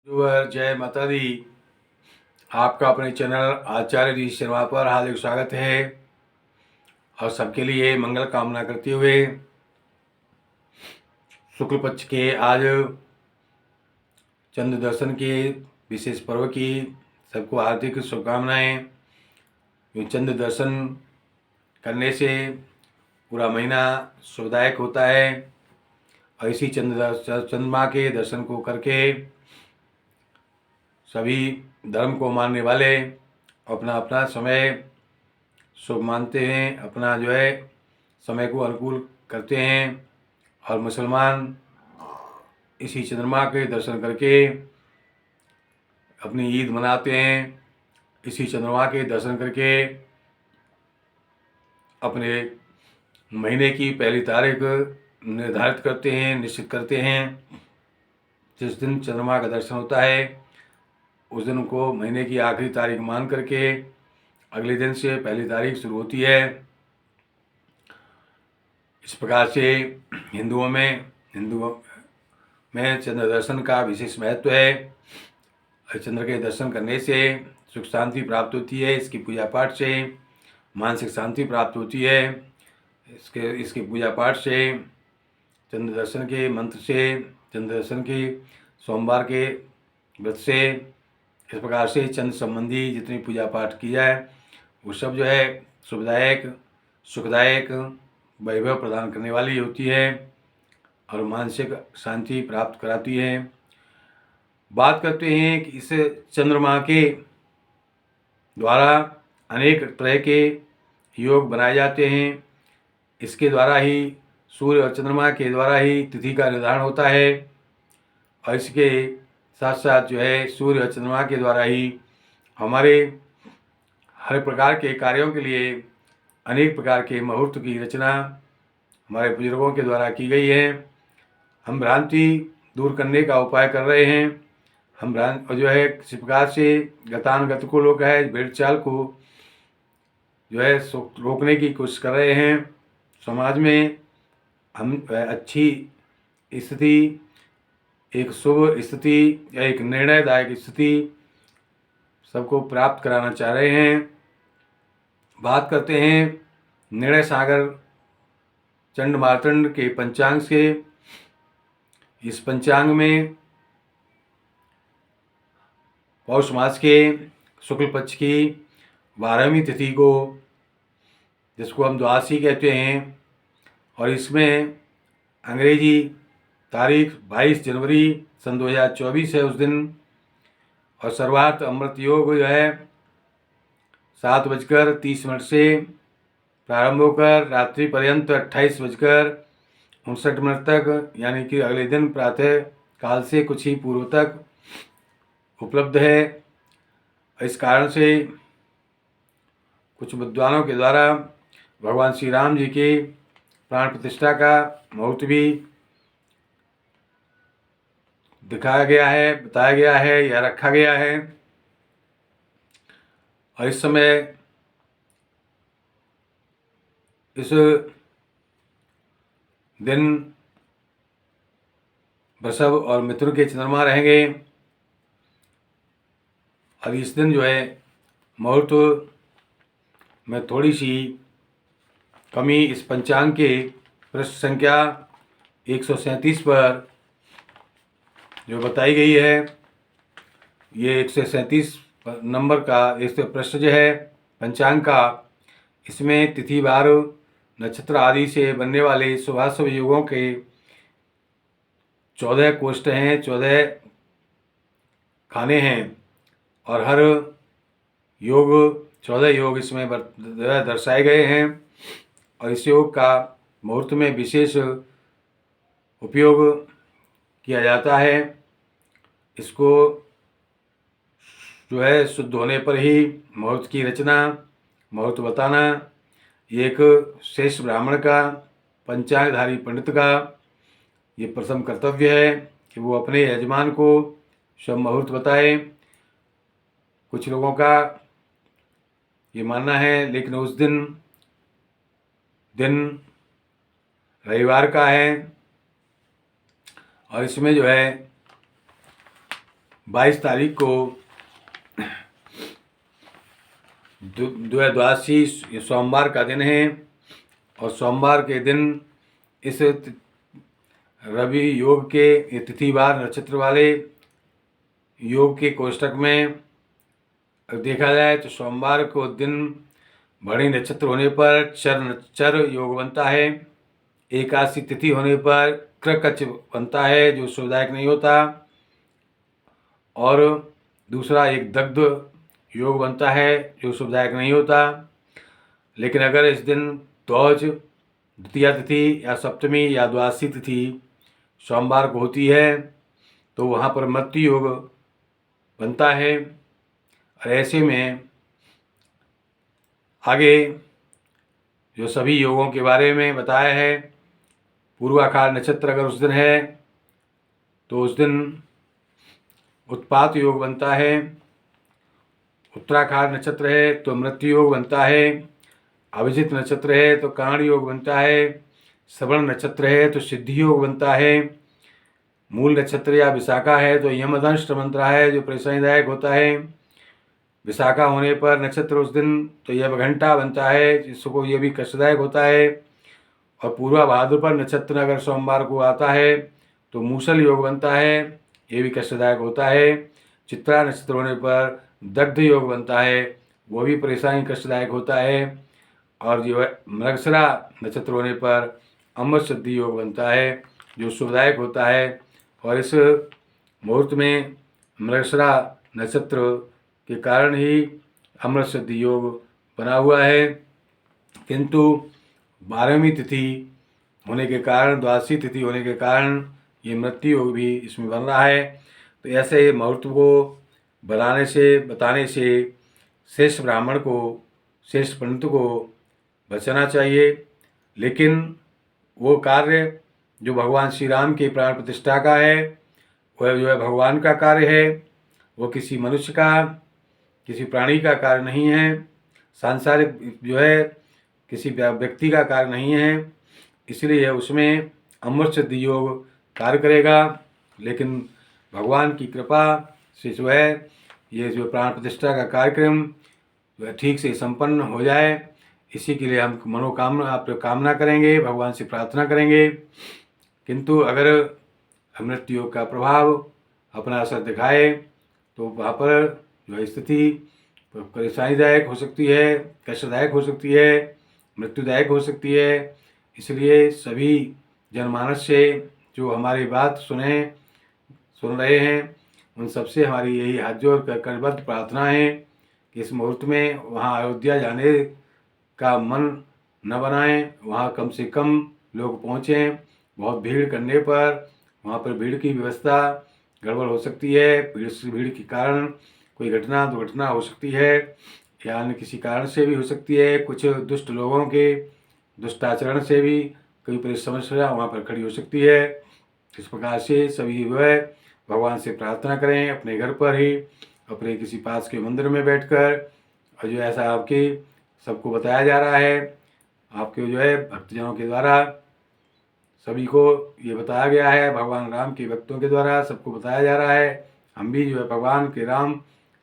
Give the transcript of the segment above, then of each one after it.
Viewer, जय माता दी। आपका अपने चैनल आचार्य जी शर्मा पर हार्दिक स्वागत है और सबके लिए मंगल कामना करते हुए शुक्ल पक्ष के आज चंद्र दर्शन के विशेष पर्व की सबको हार्दिक शुभकामनाएं। चंद्र दर्शन करने से पूरा महीना शुभदायक होता है और इसी चंद्रमा के दर्शन को करके सभी धर्म को मानने वाले अपना अपना समय शुभ मानते हैं, अपना समय को अनुकूल करते हैं। और मुसलमान इसी चंद्रमा के दर्शन करके अपनी ईद मनाते हैं। इसी चंद्रमा के दर्शन करके अपने महीने की पहली तारीख निर्धारित करते हैं, निश्चित करते हैं। जिस दिन चंद्रमा का दर्शन होता है उस दिन को महीने की आखिरी तारीख मान करके अगले दिन से पहली तारीख शुरू होती है। इस प्रकार से हिंदुओं में चंद्र दर्शन का विशेष महत्व है। चंद्र के दर्शन करने से सुख शांति प्राप्त होती है। इसकी पूजा पाठ से मानसिक शांति प्राप्त होती है। इसके पूजा पाठ से, चंद्र दर्शन के मंत्र से, चंद्र दर्शन के सोमवार के व्रत से, इस प्रकार से चंद्र संबंधी जितनी पूजा पाठ की जाए वो सब शुभदायक, सुखदायक, वैभव प्रदान करने वाली होती है और मानसिक शांति प्राप्त कराती है। बात करते हैं कि इस चंद्रमा के द्वारा अनेक तरह के योग बनाए जाते हैं। इसके द्वारा ही सूर्य और चंद्रमा के द्वारा ही तिथि का निर्धारण होता है और इसके साथ साथ सूर्य और चंद्रमा के द्वारा ही हमारे हर प्रकार के कार्यों के लिए अनेक प्रकार के मुहूर्त की रचना हमारे बुजुर्गों के द्वारा की गई है। हम भ्रांति दूर करने का उपाय कर रहे हैं। हम किसी प्रकार से गतानुगत को लोग भेड़ चाल को रोकने की कोशिश कर रहे हैं। समाज में हम अच्छी स्थिति, एक शुभ स्थिति या एक निर्णयदायक स्थिति सबको प्राप्त कराना चाह रहे हैं। बात करते हैं निर्णय सागर चंड मार्तंड के पंचांग से। इस पंचांग में पौष मास के शुक्ल पक्ष की 12वीं तिथि को, जिसको हम द्वादशी कहते हैं, और इसमें अंग्रेजी तारीख 22 जनवरी सन 2024 है उस दिन। और सर्वार्थ अमृत योग 7:30 से प्रारंभ होकर रात्रि पर्यंत 28:59 तक, यानी कि अगले दिन प्रातः काल से कुछ ही पूर्व तक उपलब्ध है। इस कारण से कुछ विद्वानों के द्वारा भगवान श्री राम जी की प्राण प्रतिष्ठा का मुहूर्त भी दिखाया गया है, बताया गया है या रखा गया है। और इस समय इस दिन वृषभ और मिथुन के चंद्रमा रहेंगे और इस दिन मुहूर्त में थोड़ी सी कमी इस पंचांग के पृष्ठ संख्या 137 पर जो बताई गई है, ये 137 नंबर का इस पृष्ठ पंचांग का, इसमें तिथि वार नक्षत्र आदि से बनने वाले शुभाशुभ योगों के 14 कोष्ठ हैं, 14 खाने हैं और हर योग 14 योग इसमें दर्शाए गए हैं। और इस योग का मुहूर्त में विशेष उपयोग किया जाता है। इसको शुद्ध होने पर ही मुहूर्त की रचना, मुहूर्त बताना, ये एक शेष ब्राह्मण का, पंचांगधारी पंडित का ये प्रथम कर्तव्य है कि वो अपने यजमान को शुभ मुहूर्त बताए। कुछ लोगों का ये मानना है, लेकिन उस दिन रविवार का है और इसमें 22 तारीख को द्वादशी सोमवार का दिन है और सोमवार के दिन इस रवि योग के तिथिवार नक्षत्र वाले योग के कोष्टक में देखा जाए तो सोमवार को दिन भरणी नक्षत्र होने पर चर योग बनता है। एकादशी तिथि होने पर क्रकच बनता है जो शुभदायक नहीं होता, और दूसरा एक दग्ध योग बनता है जो शुभदायक नहीं होता। लेकिन अगर इस दिन द्विज द्वितीया तिथि या सप्तमी या द्वादशी तिथि सोमवार को होती है तो वहाँ पर मृत्यु योग बनता है। और ऐसे में आगे जो सभी योगों के बारे में बताया है, पूर्वाषाढ़ नक्षत्र अगर उस दिन है तो उस दिन उत्पात योग बनता है। उत्तराषाढ़ नक्षत्र है तो मृत्यु योग बनता है। अभिजित नक्षत्र है तो कर्ण योग बनता है। श्रवण नक्षत्र है तो सिद्धि योग बनता है। मूल नक्षत्र या विशाखा है तो यमदंश मंत्र है जो परेशानीदायक होता है। विशाखा होने पर नक्षत्र उस दिन तो यमघंटा बनता है जिसको ये भी कष्टदायक होता है। और पूर्वा भाद्रपद नक्षत्र अगर सोमवार को आता है तो मूसल योग बनता है, ये भी कष्टदायक होता है। चित्रा नक्षत्र होने पर दग्ध योग बनता है, वो भी परेशानी कष्टदायक होता है। और जो है मृगशिरा नक्षत्र होने पर अमृत सिद्धि योग बनता है जो शुभदायक होता है। और इस मुहूर्त में मृगशिरा नक्षत्र के कारण ही अमृत सिद्धि योग बना हुआ है, किंतु 12वीं तिथि होने के कारण, द्वादशी तिथि होने के कारण ये मृत्यु योग भी इसमें बन रहा है। तो ऐसे मुहूर्त को बताने से श्रेष्ठ ब्राह्मण को, श्रेष्ठ पंडित को बचना चाहिए। लेकिन वो कार्य जो भगवान श्री राम की प्राण प्रतिष्ठा का है वह जो है भगवान का कार्य है, वो किसी मनुष्य का, किसी प्राणी का कार्य नहीं है। सांसारिक जो है किसी व्यक्ति का कार्य नहीं है, इसलिए उसमें अमृत सिद्धि योग कार्य करेगा। लेकिन भगवान की कृपा से जो है ये जो प्राण प्रतिष्ठा का कार्यक्रम वह ठीक से संपन्न हो जाए, इसी के लिए हम कामना करेंगे, भगवान से प्रार्थना करेंगे। किंतु अगर मृत्यु योग का प्रभाव अपना असर दिखाए तो वहाँ पर जो स्थिति परेशानीदायक हो सकती है, कष्टदायक हो सकती है, मृत्युदायक हो सकती है। इसलिए सभी जनमानस से जो हमारी बात सुन रहे हैं उन सबसे हमारी यही हाथ जोड़ कर करबद्ध प्रार्थना है कि इस मुहूर्त में वहाँ अयोध्या जाने का मन न बनाएं, वहाँ कम से कम लोग पहुँचें। बहुत भीड़ करने पर वहाँ पर भीड़ की व्यवस्था गड़बड़ हो सकती है, भीड़ के कारण कोई दुर्घटना हो सकती है या अन्य किसी कारण से भी हो सकती है। कुछ दुष्ट लोगों के दुष्टाचरण से भी कोई समस्या वहाँ पर खड़ी हो सकती है। इस प्रकार से सभी वह भगवान से प्रार्थना करें अपने घर पर ही, अपने किसी पास के मंदिर में बैठकर। और जो ऐसा आपके सबको बताया जा रहा है, आपके जो है भक्तजनों के द्वारा सभी को ये बताया गया है, भगवान राम के भक्तों के द्वारा सबको बताया जा रहा है। हम भी जो है भगवान के राम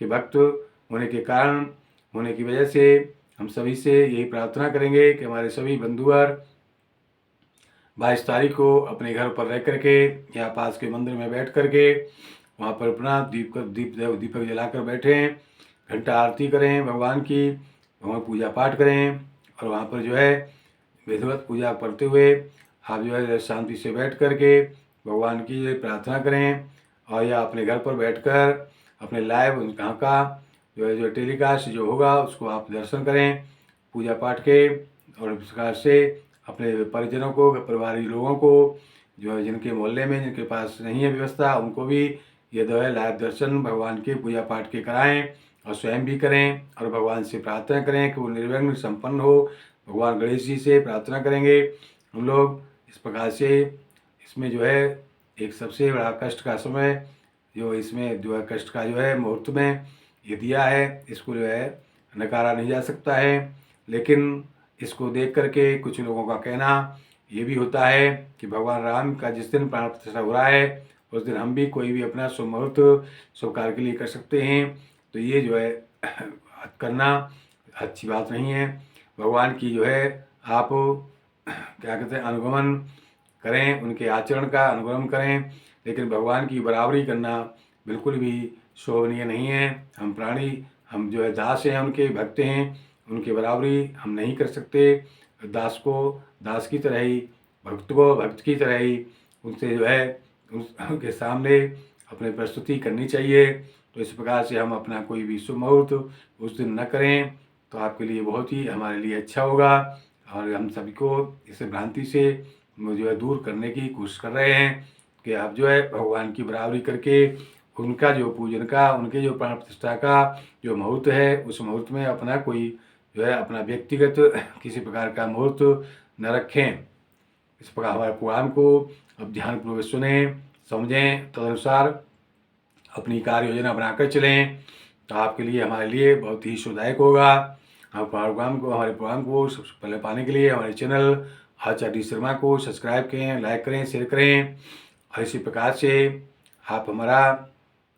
के भक्त होने के कारण, होने की वजह से हम सभी से यही प्रार्थना करेंगे कि हमारे सभी बंधुवर 22 तारीख को अपने घर पर रह करके या पास के मंदिर में बैठ करके वहाँ पर अपना दीपक जलाकर बैठें, घंटा आरती करें भगवान की, भगवान पूजा पाठ करें। और वहाँ पर जो है विधिवत पूजा करते हुए आप जो है शांति से बैठ करके भगवान की प्रार्थना करें। और या अपने घर पर बैठकर अपने लाइव उनका का जो टेलीकास्ट जो होगा उसको आप दर्शन करें पूजा पाठ के। और इस प्रकार से अपने परिजनों को, परिवारी लोगों को जो है जिनके मोहल्ले में जिनके पास नहीं है व्यवस्था, उनको भी ये जो है लाइव दर्शन भगवान के पूजा पाठ के कराएं और स्वयं भी करें। और भगवान से प्रार्थना करें कि वो निर्विघ्न संपन्न हो। भगवान गणेश जी से प्रार्थना करेंगे हम लोग। इस प्रकार से इसमें जो है एक सबसे बड़ा कष्ट का समय जो इसमें जो है कष्ट का जो है मुहूर्त में ये दिया है, इसको जो है नकारा नहीं जा सकता है। लेकिन इसको देख करके कुछ लोगों का कहना ये भी होता है कि भगवान राम का जिस दिन प्राण प्रतिष्ठा हो रहा है उस दिन हम भी कोई भी अपना शुभ मुहूर्त शुभ कार्य के लिए कर सकते हैं। तो ये जो है करना अच्छी बात नहीं है। भगवान की जो है आप क्या कहते हैं अनुगमन करें, उनके आचरण का अनुगमन करें, लेकिन भगवान की बराबरी करना बिल्कुल भी शोभनीय नहीं है। हम प्राणी, हम जो है दास हैं, उनके भक्त हैं, उनकी बराबरी हम नहीं कर सकते। दास को दास की तरह ही, भक्त को भक्त की तरह ही उनसे जो है उनके सामने अपनी प्रस्तुति करनी चाहिए। तो इस प्रकार से हम अपना कोई भी शुभ मुहूर्त उस दिन न करें तो आपके लिए बहुत ही हमारे लिए अच्छा होगा। और हम सभी को इस भ्रांति से जो है दूर करने की कोशिश कर रहे हैं कि आप जो है भगवान की बराबरी करके उनका जो पूजन का, उनके जो प्राण प्रतिष्ठा का जो मुहूर्त है, उस मुहूर्त में अपना कोई जो है अपना व्यक्तिगत किसी प्रकार का मुहूर्त न रखें। इस प्रकार हमारे प्रोग्राम को अब ध्यानपूर्वक सुने, समझें, तदनुसार अपनी कार्य योजना बनाकर चलें तो आपके लिए, हमारे लिए बहुत ही शुभदायक होगा। हमारे प्रोग्राम को सबसे पहले पाने के लिए हमारे चैनल आचार्य शर्मा को सब्सक्राइब करें, लाइक करें, शेयर करें। और इसी प्रकार से आप हमारा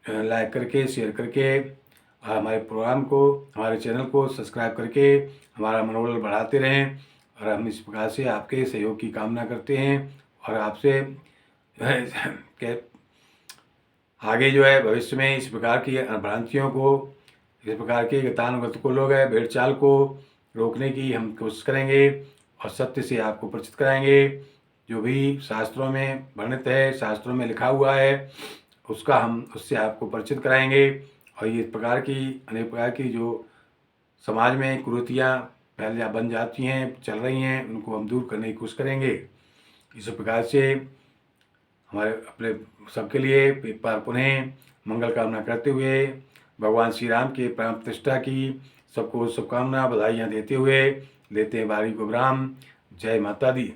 लाइक करके, शेयर करके और हमारे प्रोग्राम को, हमारे चैनल को सब्सक्राइब करके हमारा मनोबल बढ़ाते रहें। और हम इस प्रकार से आपके सहयोग की कामना करते हैं और आपसे के आगे जो है भविष्य में इस प्रकार की भ्रांतियों को, इस प्रकार के गतानुगत को लोग है भेड़ चाल को रोकने की हम कोशिश करेंगे और सत्य से आपको परिचित कराएंगे। जो भी शास्त्रों में वर्णित है, शास्त्रों में लिखा हुआ है, उसका हम उससे आपको परिचित कराएंगे। और ये प्रकार की अनेक प्रकार की जो समाज में कुरीतियाँ पहले बन जाती हैं, चल रही हैं, उनको हम दूर करने की कोशिश करेंगे। इस प्रकार से हमारे अपने सबके लिए एक बार पुनः मंगल कामना करते हुए भगवान श्री राम के प्राण प्रतिष्ठा की सबको शुभकामना, बधाइयाँ देते हुए लेते हैं बारी को विराम। जय माता दी।